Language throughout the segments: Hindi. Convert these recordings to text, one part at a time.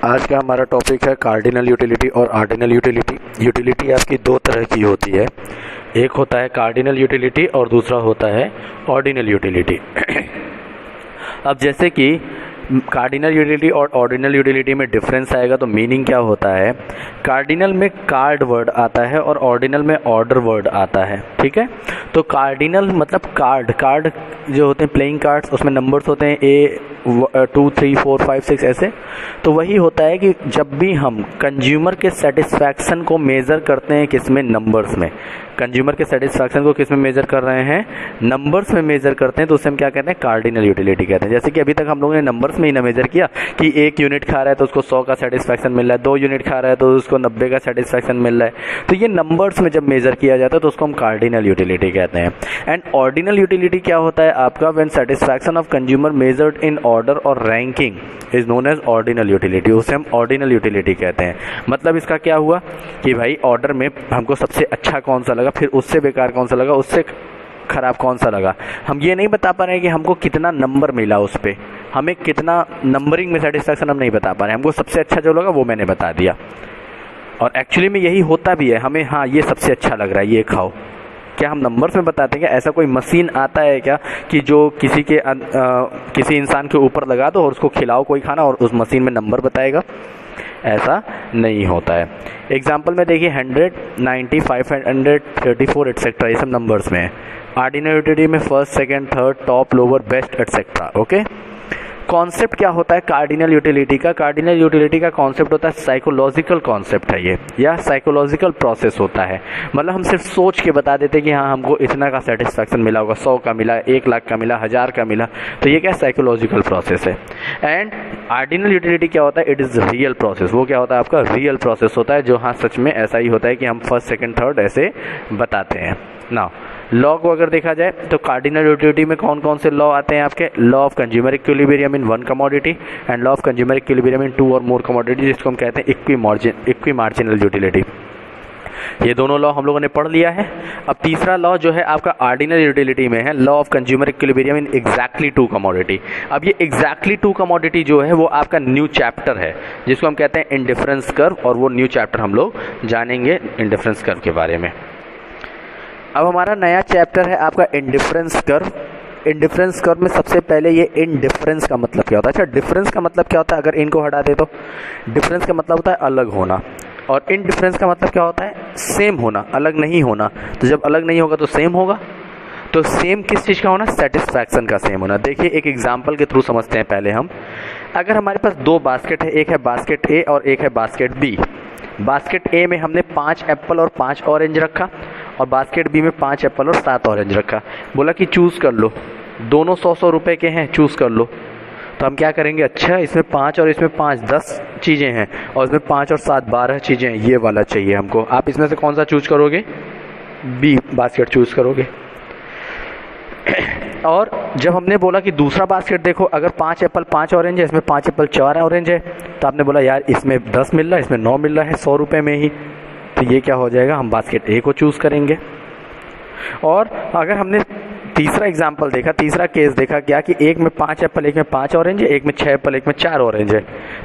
आज का हमारा टॉपिक है कार्डिनल यूटिलिटी और ऑर्डिनल यूटिलिटी। यूटिलिटी आपकी दो तरह की होती है, एक होता है कार्डिनल यूटिलिटी और दूसरा होता है ऑर्डिनल यूटिलिटी। अब जैसे कि कार्डिनल यूटिलिटी और ऑर्डिनल यूटिलिटी में डिफरेंस आएगा तो मीनिंग क्या होता है, कार्डिनल में कार्ड वर्ड आता है और ऑर्डिनल में ऑर्डर वर्ड आता है। ठीक है, तो कार्डिनल मतलब कार्ड जो होते हैं प्लेइंग कार्ड्स, उसमें नंबर्स होते हैं A2 3 4 5 6 ऐसे। तो वही होता है कि जब भी हम कंज्यूमर के सेटिस्फैक्शन को मेज़र करते हैं किसमें, नंबर्स में, कंज्यूमर के सेटिस्फैक्शन को किस में मेजर कर रहे हैं, नंबर्स में मेजर करते हैं, तो उसे हम क्या कहते हैं, कार्डिनल यूटिलिटी कहते हैं। जैसे कि अभी तक हम लोगों ने नंबर्स में ही ना मेजर किया कि 1 यूनिट खा रहा है तो उसको 100 का सेटिस्फैक्शन मिल रहा है, 2 यूनिट खा रहा है तो उसको 90 का सेटिस्फैक्शन मिल रहा है। तो ये नंबर्स में जब मेजर किया जाता है तो उसको हम कार्डिनल यूटिलिटी कहते हैं। एंड ऑर्डिनल यूटिलिटी क्या होता है आपका, when satisfaction of consumer measured in order और ranking is known as ordinal utility, उसे हम ऑर्डिनल यूटिलिटी कहते हैं। मतलब इसका क्या हुआ कि भाई ऑर्डर में हमको सबसे अच्छा कौन सा लगा, फिर उससे बेकार कौन सा लगा, उससे खराब कौन सा लगा। हम ये नहीं बता पा रहे हैं कि हमको कितना नंबर मिला, उस पर हमें कितना नंबरिंग में सेटिस्फैक्शन हम नहीं बता पा रहे हैं, हमको सबसे अच्छा जो लगा वो मैंने बता दिया। और एक्चुअली में यही होता भी है, हमें हाँ ये सबसे अच्छा लग रहा है ये खाओ, क्या हम नंबर्स में बताते हैं क्या? ऐसा कोई मशीन आता है क्या कि जो किसी इंसान के ऊपर लगा दो और उसको खिलाओ कोई खाना और उस मशीन में नंबर बताएगा? ऐसा नहीं होता है। एग्जाम्पल में देखिए 100, 90, 500, 34 एटसेट्रा, ये सब नंबर्स में है। ऑर्डिनल यूटिलिटी में first, second, third, top, lower, best etcetera. Okay, concept क्या होता है कार्डिनल यूटिलिटी का? कार्डिनल यूटिलिटी का कॉन्सेप्ट होता है साइकोलॉजिकल कॉन्सेप्ट है ये, या साइकोलॉजिकल प्रोसेस होता है। मतलब हम सिर्फ सोच के बता देते कि हाँ हमको इतना का सेटिस्फैक्शन मिला होगा, 100 का मिला, 1 लाख का मिला, 1000 का मिला, तो ये क्या साइकोलॉजिकल प्रोसेस है। एंड ऑर्डिनल यूटिलिटी क्या होता है, इट इज़ रियल प्रोसेस। वो क्या होता है आपका, रियल प्रोसेस होता है, जो हाँ सच में ऐसा ही होता है कि हम फर्स्ट, सेकेंड, थर्ड ऐसे बताते हैं ना। लॉ को अगर देखा जाए तो कार्डिनल यूटिलिटी में कौन कौन से लॉ आते हैं आपके, law of consumer equilibrium in 1 commodity and law of consumer equilibrium इन 2 और मोर कमोडिटी, जिसको हम कहते हैं इक्वी मार्जिनल यूटिलिटी। ये दोनों लॉ हम लोगों ने पढ़ लिया है। अब तीसरा लॉ जो है आपका ऑर्डिनल यूटिलिटी में है, law of consumer equilibrium in exactly 2 commodity. अब ये एग्जैक्टली 2 कमोडिटी जो है वो आपका न्यू चैप्टर है, जिसको हम कहते हैं इंडिफरेंस कर्व, और वो न्यू चैप्टर हम लोग जानेंगे इंडिफरेंस कर्व के बारे में। अब हमारा नया चैप्टर है आपका इंडिफरेंस कर्व। इंडिफरेंस कर्व में सबसे पहले ये इनडिफरेंस का मतलब क्या होता है। अच्छा, डिफरेंस का मतलब क्या होता है, अगर इनको हटा दे तो डिफरेंस का मतलब होता है अलग होना, और इनडिफरेंस का मतलब क्या होता है, सेम होना, अलग नहीं होना। तो जब अलग नहीं होगा तो सेम होगा, तो सेम किस चीज़ का होना, सेटिस्फैक्शन का सेम होना। देखिए एक एग्जांपल के थ्रू समझते हैं पहले हम। अगर हमारे पास 2 बास्केट है, एक है बास्केट ए और एक है बास्केट बी। बास्केट ए में हमने 5 एप्पल और 5 ऑरेंज रखा, और बास्केट बी में 5 एप्पल और 7 ऑरेंज रखा। बोला कि चूज़ कर लो, दोनों 100-100 रुपये के हैं, चूज़ कर लो। तो हम क्या करेंगे, अच्छा इसमें 5 और इसमें 5 10 चीज़ें हैं, और इसमें 5 और 7 12 चीज़ें हैं, ये वाला चाहिए हमको। आप इसमें से कौन सा चूज़ करोगे, बी बास्केट चूज़ करोगे। और जब हमने बोला कि दूसरा बास्केट देखो, अगर 5 एप्पल 5 ऑरेंज है, इसमें 5 एप्पल 4 ऑरेंज है, तो आपने बोला यार इसमें 10 मिल रहा है, इसमें 9 मिल रहा है 100 रुपये में ही, तो ये क्या हो जाएगा, हम बास्केट ए को चूज़ करेंगे। और अगर हमने तीसरा एग्जाम्पल देखा, तीसरा केस देखा क्या कि एक में 5 एप्पल, एक में 5 ऑरेंज है, एक में 6 एप्पल, एक में 4 ऑरेंज है।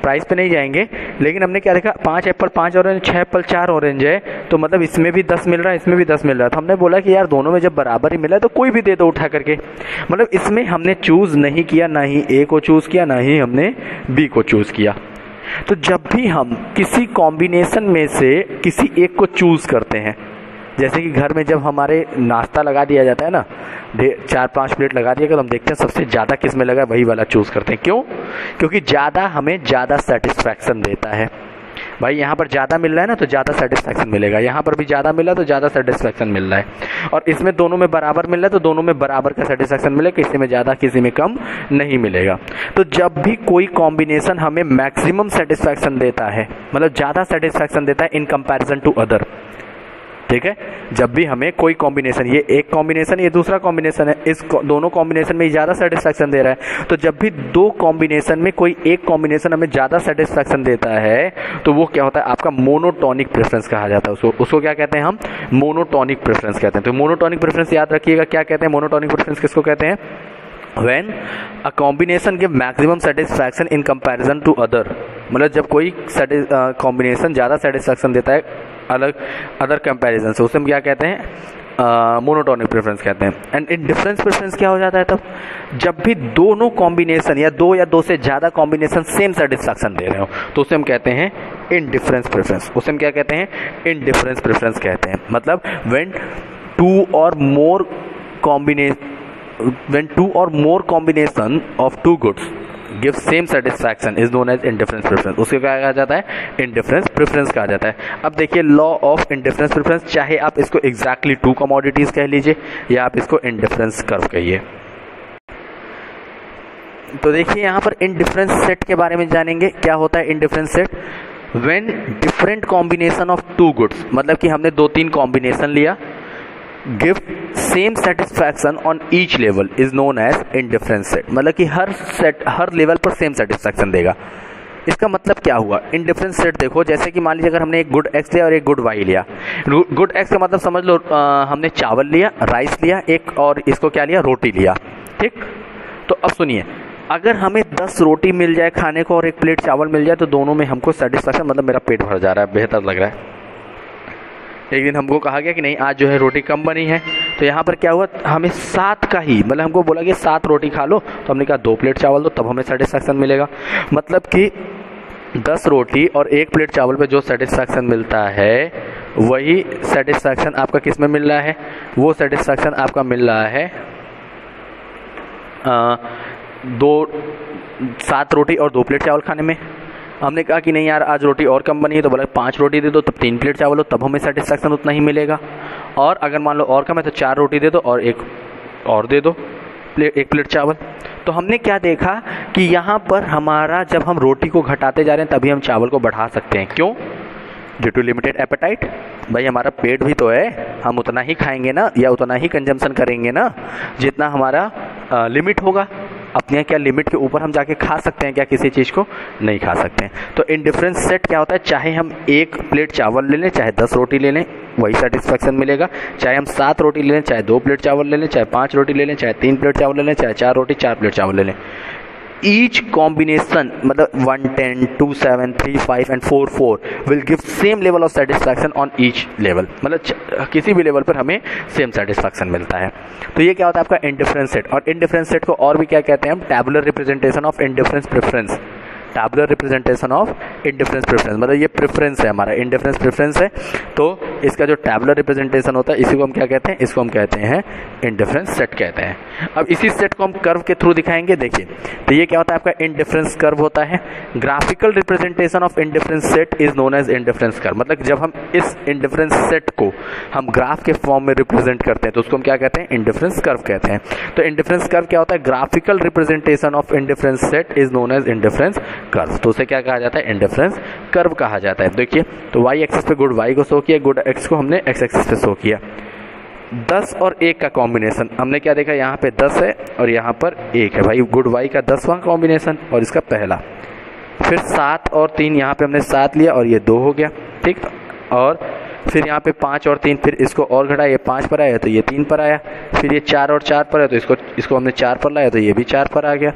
प्राइस पे नहीं जाएंगे, लेकिन हमने क्या देखा, 5 एप्पल 5 ऑरेंज, 6 एप्पल 4 ऑरेंज है, तो मतलब इसमें भी 10 मिल रहा है, इसमें भी 10 मिल रहा है। तो हमने बोला कि यार दोनों में जब बराबर ही मिला है तो कोई भी दे दो उठा करके। मतलब इसमें हमने चूज़ नहीं किया, ना ही ए को चूज़ किया, ना ही हमने बी को चूज़ किया। तो जब भी हम किसी कॉम्बिनेशन में से किसी एक को चूज़ करते हैं, जैसे कि घर में जब हमारे नाश्ता लगा दिया जाता है ना, 4-5 प्लेट लगा दिया, तो हम देखते हैं सबसे ज़्यादा किस में लगा, वही वाला चूज़ करते हैं। क्यों? क्योंकि ज़्यादा हमें ज़्यादा सेटिस्फैक्शन देता है। भाई यहाँ पर ज़्यादा मिल रहा है ना तो ज़्यादा सेटिस्फैक्शन मिलेगा, यहाँ पर भी ज़्यादा मिला तो ज़्यादा सेटिस्फैक्शन मिल रहा है, और इसमें दोनों में बराबर मिल रहा है तो दोनों में बराबर का सेटिस्फैक्शन मिलेगा, किसी में ज़्यादा किसी में कम नहीं मिलेगा। तो जब भी कोई कॉम्बिनेशन हमें मैक्सिमम सेटिस्फैक्शन देता है, मतलब ज़्यादा सेटिस्फैक्शन देता है इन कंपैरिजन टू अदर, ठीक है, जब भी हमें कोई कॉम्बिनेशन, ये एक कॉम्बिनेशन, ये दूसरा कॉम्बिनेशन है, इस दोनों कॉम्बिनेशन में ज़्यादा सेटिस्फैक्शन दे रहा है, तो जब भी 2 कॉम्बिनेशन में कोई एक कॉम्बिनेशन हमें ज़्यादा सेटिस्फैक्शन देता है तो वो क्या होता है, आपका मोनोटोनिक प्रेफरेंस कहा जाता है। उसको क्या कहते हैं हम, मोनोटोनिक प्रेफरेंस कहते हैं। तो मोनोटोनिक प्रेफरेंस याद रखिएगा, क्या कहते हैं मोनोटोनिक प्रेफरेंस किसको कहते हैं, when a combination give maximum satisfaction in comparison to other, मतलब जब कोई कॉम्बिनेशन ज़्यादा सेटिस्फैक्शन देता है अलग अदर कंपैरिजन से, उसे हम क्या कहते हैं, मोनोटोनिक प्रेफरेंस कहते हैं। एंड इंडिफरेंस प्रेफरेंस क्या हो जाता है तब, जब भी दोनों कॉम्बिनेशन या दो से ज़्यादा कॉम्बिनेशन सेम सेटिस्फैक्शन दे रहे हो तो उसे हम कहते हैं इंडिफरेंस प्रेफरेंस। उसे हम क्या कहते हैं, इंडिफरेंस प्रेफरेंस कहते हैं। मतलब व्हेन टू और मोर combination of two goods give same satisfaction is known as indifference preference। उसको क्या कहा जाता है, इंडिफरेंस प्रेफरेंस कहा जाता है। अब देखिए लॉ ऑफ इंडिफरेंस प्रेफरेंस, चाहे आप इसको एग्जैक्टली टू कमोडिटीज कह लीजिए या आप इसको इंडिफरेंस कर्व कहिए। तो देखिए यहाँ पर इंडिफरेंस सेट के बारे में जानेंगे। क्या होता है indifference set, when different combination of two goods, मतलब कि हमने 2-3 कॉम्बिनेशन लिया, give same satisfaction on each level is known as indifference set. मतलब कि हर लेवल पर सेम सेटिस्फैक्शन देगा। इसका मतलब क्या हुआ, इंडिफरेंस सेट देखो, जैसे कि मान लीजिए अगर हमने एक गुड एक्स लिया और एक गुड वाई लिया। गुड एक्स का मतलब समझ लो हमने चावल लिया, राइस लिया एक, और इसको क्या लिया, रोटी लिया। ठीक, तो अब सुनिए, अगर हमें 10 रोटी मिल जाए खाने को और 1 प्लेट चावल मिल जाए तो दोनों में हमको सेटिस्फैक्शन, मतलब मेरा पेट भर जा रहा है, बेहतर लग रहा है। एक दिन हमको कहा गया कि नहीं आज जो है रोटी कम बनी है, तो यहाँ पर क्या हुआ, हमें 7 का ही, मतलब हमको बोला कि 7 रोटी खा लो, तो हमने कहा 2 प्लेट चावल दो, तब हमें सेटिस्फैक्शन मिलेगा। मतलब कि 10 रोटी और 1 प्लेट चावल पे जो सेटिस्फैक्शन मिलता है वही सेटिस्फैक्शन आपका किस में मिल रहा है, वो सेटिस्फैक्शन आपका मिल रहा है 7 रोटी और 2 प्लेट चावल खाने में। हमने कहा कि नहीं यार आज रोटी और कम बनी है, तो बोला 5 रोटी दे दो, तब 3 प्लेट चावल हो, तब हमें सेटिस्फैक्शन उतना ही मिलेगा। और अगर मान लो और कम है तो 4 रोटी दे दो और 1 और दे दो, 1 प्लेट चावल। तो हमने क्या देखा कि यहाँ पर हमारा जब हम रोटी को घटाते जा रहे हैं तभी हम चावल को बढ़ा सकते हैं। क्यों, ड्यू टू लिमिटेड एपेटाइट। भाई हमारा पेट भी तो है, हम उतना ही खाएंगे ना, या उतना ही कंजम्पशन करेंगे ना जितना हमारा लिमिट होगा। अपने क्या लिमिट के ऊपर हम जाके खा सकते हैं क्या किसी चीज़ को, नहीं खा सकते हैं। तो इंडिफरेंस सेट क्या होता है, चाहे हम 1 प्लेट चावल ले लें, चाहे 10 रोटी ले लें, वही सेटिस्फैक्शन मिलेगा। चाहे हम 7 रोटी ले लें, चाहे 2 प्लेट चावल ले लें, चाहे 5 रोटी ले लें, चाहे 3 प्लेट चावल ले लें, चाहे 4 रोटी 4 प्लेट चावल ले लें, ईच कॉम्बिनेशन मतलब 1, 10, 2, 7, 3, 5 and 4, 4 will give same level of satisfaction on each level. मतलब किसी भी लेवल पर हमें सेम सेटिस्फैक्शन मिलता है। तो ये क्या होता है आपका इंडिफरेंस सेट। और इंडिफरेंस सेट को और भी क्या कहते हैं हम, tabular representation of indifference preference. Tabular representation of indifference preference, मतलब ये प्रेफरेंस है हमारा, इंडिफरेंस प्रेफरेंस है, तो इसका जो टैबुलर रिप्रेजेंटेशन होता है इसी को हम क्या कहते हैं, इसको हम कहते हैं इंडिफरेंस सेट कहते हैं। अब इसी सेट को हम कर्व के थ्रू दिखाएंगे। देखिए तो ये क्या होता है आपका इंडिफरेंस कर्व होता है। Graphical representation of indifference set is known as indifference curve. मतलब जब हम इस इंडिफरेंस सेट को हम ग्राफ के फॉर्म में रिप्रेजेंट करते हैं तो उसको हम क्या कहते हैं, इंडिफरेंस कर्व कहते हैं। तो इंडिफरेंस कर्व क्या होता है, graphical representation of indifference set is known as indifference curve. तो उसे क्या कहा जाता है, इंडिफरेंस कर्व कहा जाता है। देखिए तो y एक्सिस पे गुड y को शो किया, गुड x को हमने x एक्सिस पे शो किया। 10 और 1 का कॉम्बिनेशन हमने क्या देखा, यहाँ पे 10 है और यहाँ पर 1 है। भाई गुड y का 10वां कॉम्बिनेशन और इसका पहला। फिर 7 और 3, यहाँ पे हमने 7 लिया और ये 2 हो गया। ठीक, और फिर यहाँ पे 5 और 3, फिर इसको और घटाया, ये 5 पर आया तो ये 3 पर आया। फिर ये 4 और 4 पर है तो इसको हमने 4 पर लाया तो ये भी 4 पर आ गया।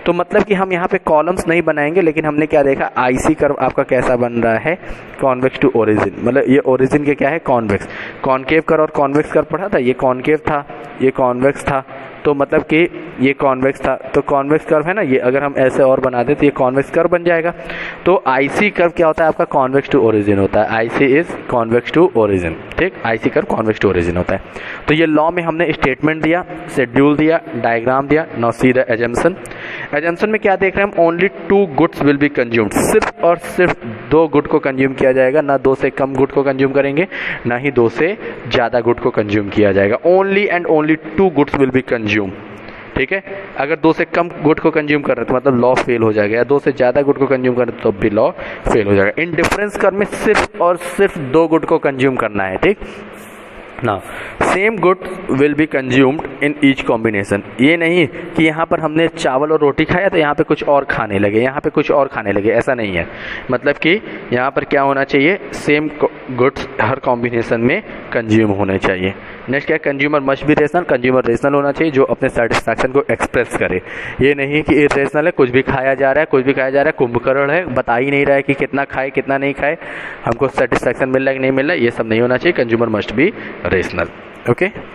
तो मतलब कि हम यहाँ पे कॉलम्स नहीं बनाएंगे, लेकिन हमने क्या देखा, आईसी कर्व आपका कैसा बन रहा है, कॉन्वेक्स टू ओरिजिन। मतलब ये ओरिजिन के क्या है, कॉन्वेक्स। कॉनकेव कर्व और कॉन्वेक्स कर्व पढ़ा था, ये कॉनकेव था, ये कॉन्वेक्स था, तो मतलब कि ये कॉन्वेक्स था, तो कॉन्वेक्स कर्व है ना, ये अगर हम ऐसे और बना दें तो ये कॉन्वेक्स कर्व बन जाएगा। तो आईसी कर्व क्या होता है आपका, कॉन्वेक्स टू ओरिजिन होता है। IC is convex to origin. ठीक, IC curve convex to origin होता है। तो ये लॉ में हमने स्टेटमेंट दिया, शेड्यूल दिया, डायग्राम दिया। Now see the assumption. Assumption में क्या देख रहे हैं हम, only 2 goods will be consumed. सिर्फ और सिर्फ 2 गुड को कंज्यूम किया जाएगा, ना 2 से कम गुड को कंज्यूम करेंगे, ना ही 2 से ज़्यादा गुड को कंज्यूम किया जाएगा। Only and only 2 goods will be consume. ठीक है, अगर 2 से कम गुड को कंज्यूम कर रहे हैं तो मतलब लॉ फेल हो जाएगा, या 2 से ज़्यादा गुड को कंज्यूम कर रहे हैं तो भी लॉ फेल हो जाएगा। इंडिफरेंस कर्व में सिर्फ और सिर्फ 2 गुड को कंज्यूम करना है। ठीक ना, same good will be consumed in each combination. ये नहीं कि यहाँ पर हमने चावल और रोटी खाया तो यहाँ पे कुछ और खाने लगे, यहाँ पे कुछ और खाने लगे, ऐसा नहीं है। मतलब कि यहाँ पर क्या होना चाहिए, सेम गुड्स हर कॉम्बिनेशन में कंज्यूम होने चाहिए। नेक्स्ट क्या है, consumer must be rational. Consumer rational होना चाहिए जो अपने सेटिस्फैक्शन को एक्सप्रेस करे। ये नहीं कि इरेशनल है, कुछ भी खाया जा रहा है, कुछ भी खाया जा रहा है, कुंभकर्ण है, बता ही नहीं रहा है कि कितना खाए कितना नहीं खाए, हमको सेटिस्फैक्शन मिल रहा है कि नहीं मिल रहा है, ये सब नहीं होना चाहिए। Consumer must be rational. Okay.